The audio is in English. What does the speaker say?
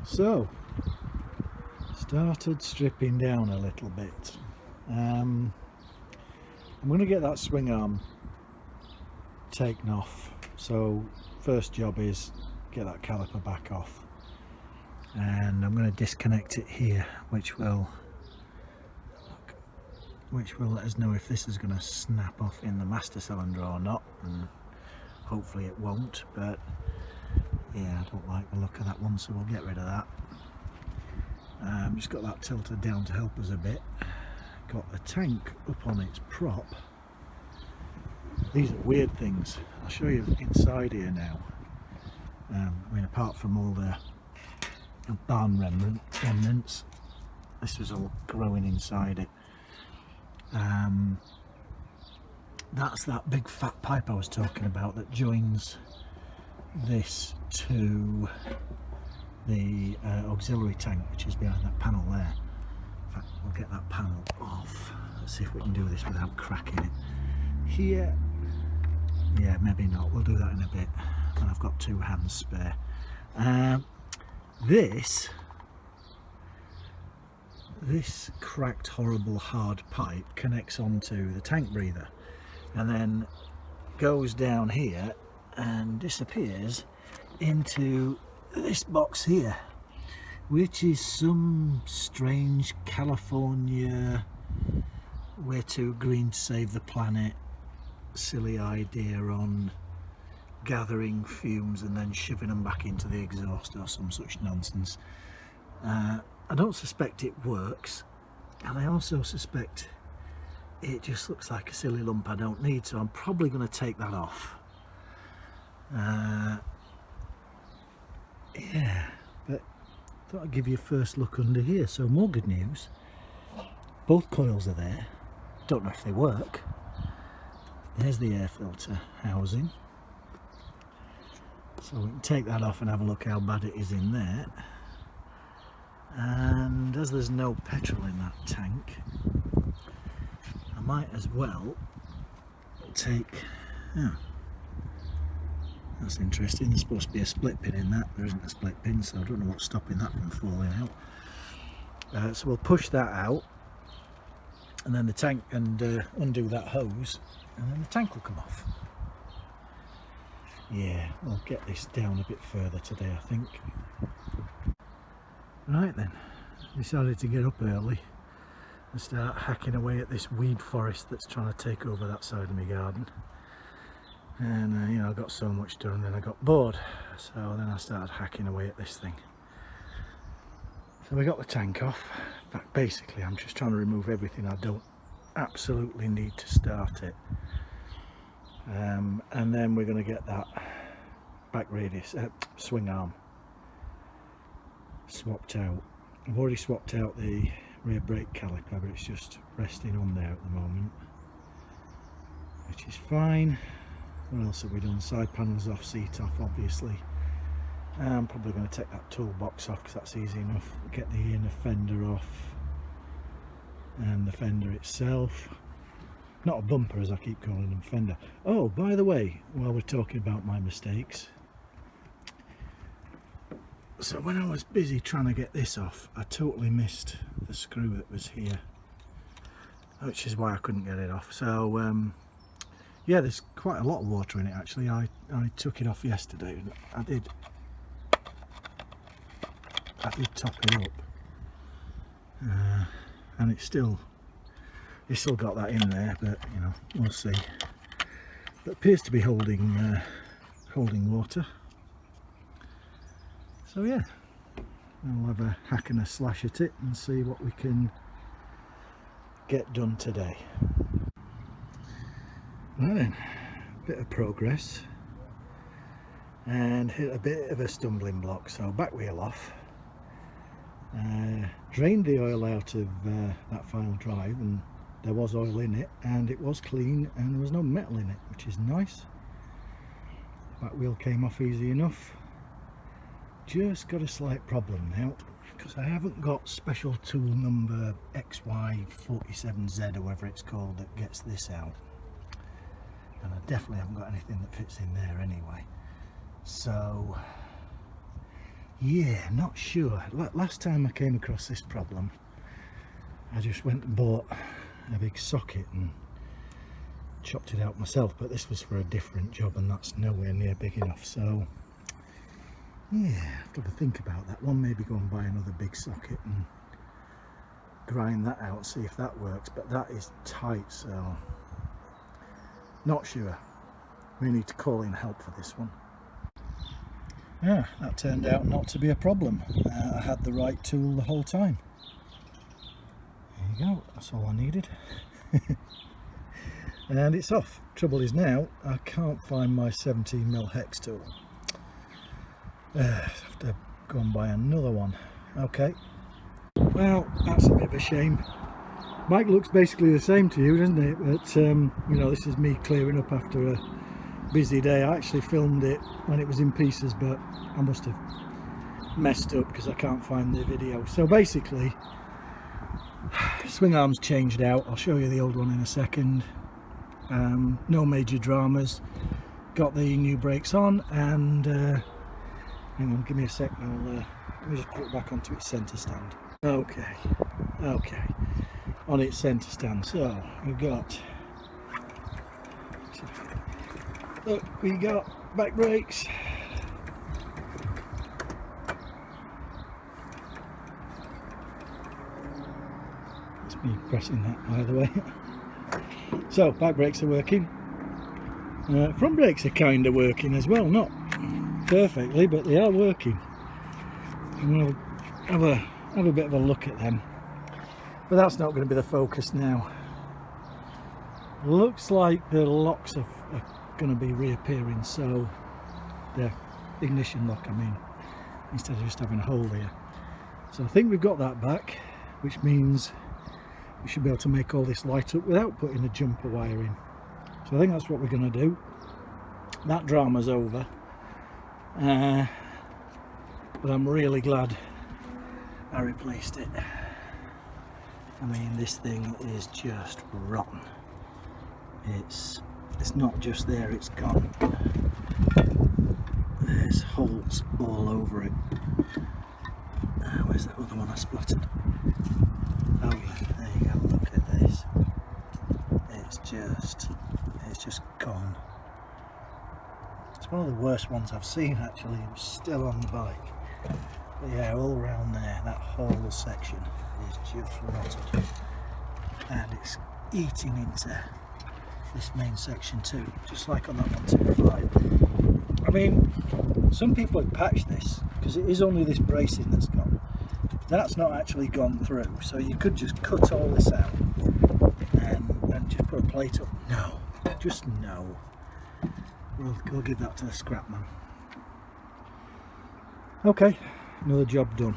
So, started stripping down a little bit. I'm going to get that swing arm taken off. So first job is get that caliper back off, and I'm going to disconnect it here, which will let us know if this is going to snap off in the master cylinder or not, and hopefully it won't, but yeah, I don't like the look of that one, so we'll get rid of that. Just got that tilted down to help us a bit. Got the tank up on its prop. These are weird things. I'll show you inside here now. I mean, apart from all the barn remnants, this was all growing inside it. That's that big fat pipe I was talking about that joins this to the auxiliary tank, which is behind that panel there. In fact, we'll get that panel off. Let's see if we can do this without cracking it. Here, yeah, maybe not. We'll do that in a bit when I've got 2 hands spare. This cracked, horrible, hard pipe connects onto the tank breather and then goes down here and disappears into this box here, which is some strange California we're too green to save the planet silly idea on gathering fumes and then shoving them back into the exhaust or some such nonsense. I don't suspect it works, and I also suspect it just looks like a silly lump I don't need, so I'm probably going to take that off. Yeah, but I thought I'd give you a first look under here. So more good news, both coils are there. Don't know if they work. There's the air filter housing, so we can take that off and have a look how bad it is in there. And as there's no petrol in that tank, I might as well take, that's interesting, there's supposed to be a split pin in that. There isn't a split pin, so I don't know what's stopping that from falling out. So we'll push that out, and then the tank, and undo that hose, and then the tank will come off. Yeah, we'll get this down a bit further today, I think. Right then, decided to get up early and start hacking away at this weed forest that's trying to take over that side of my garden. And you know, I got so much done, then I got bored, so then I started hacking away at this thing. So we got the tank off. In fact, basically I'm just trying to remove everything I don't absolutely need to start it. And then we're going to get that back radius, swing arm swapped out. I've already swapped out the rear brake caliper, but it's just resting on there at the moment, which is fine. What else have we done? Side panels off, seat off, obviously. I'm probably going to take that toolbox off because that's easy enough. Get the inner fender off and the fender itself. Not a bumper, as I keep calling them, fender. Oh, by the way, while we're talking about my mistakes, so when I was busy trying to get this off, I totally missed the screw that was here, which is why I couldn't get it off. So yeah, there's quite a lot of water in it actually. I took it off yesterday. I did top it up, and it's still got that in there, but you know, we'll see. It appears to be holding water. So yeah, I'll have a hack and a slash at it and see what we can get done today. Right then, bit of progress and hit a bit of a stumbling block. So back wheel off, drained the oil out of that final drive, and there was oil in it and it was clean and there was no metal in it, which is nice. Back wheel came off easy enough. Just got a slight problem now because I haven't got special tool number XY47Z or whatever it's called that gets this out, and I definitely haven't got anything that fits in there anyway. So Yeah, not sure. Last time I came across this problem, I just went and bought a big socket and chopped it out myself, but this was for a different job and that's nowhere near big enough. So yeah, I've got to think about that one. Maybe go and buy another big socket and grind that out, see if that works, but that is tight, so not sure. We need to call in help for this one. Yeah, that turned out not to be a problem. I had the right tool the whole time. There you go, that's all I needed. And it's off. Trouble is now I can't find my 17mm hex tool. I have to go and buy another one. Okay, well, that's a bit of a shame. Bike looks basically the same to you, doesn't it? But you know, this is me clearing up after a busy day. I actually filmed it when it was in pieces, but I must have messed up because I can't find the video. So basically, swing arms changed out. I'll show you the old one in a second. No major dramas. Got the new brakes on, and hang on, give me a sec. Let me just put it back onto its centre stand. Okay, on its centre stand. So we've got, look, we got back brakes. That's me pressing that, by the way. So back brakes are working. Front brakes are kind of working as well, not perfectly, but they are working. And we'll have a bit of a look at them, but that's not going to be the focus now. Looks like the locks are going to be reappearing, so the ignition lock, I mean, instead of just having a hole here. So I think we've got that back, which means we should be able to make all this light up without putting a jumper wire in. So I think that's what we're going to do. That drama's over, but I'm really glad I replaced it. I mean, this thing is just rotten. It's not just there, it's gone. There's holes all over it. Where's that other one I spotted? Oh yeah, there you go, look at this. It's just gone. It's one of the worst ones I've seen actually. It was still on the bike. But yeah, all around there, that whole section is just rotted. And it's eating into this main section too, just like on that 125. I mean, some people have patched this because it is only this bracing that's gone. That's not actually gone through, so you could just cut all this out and just put a plate up. No, just no. We'll give that to the scrap man. Okay, another job done.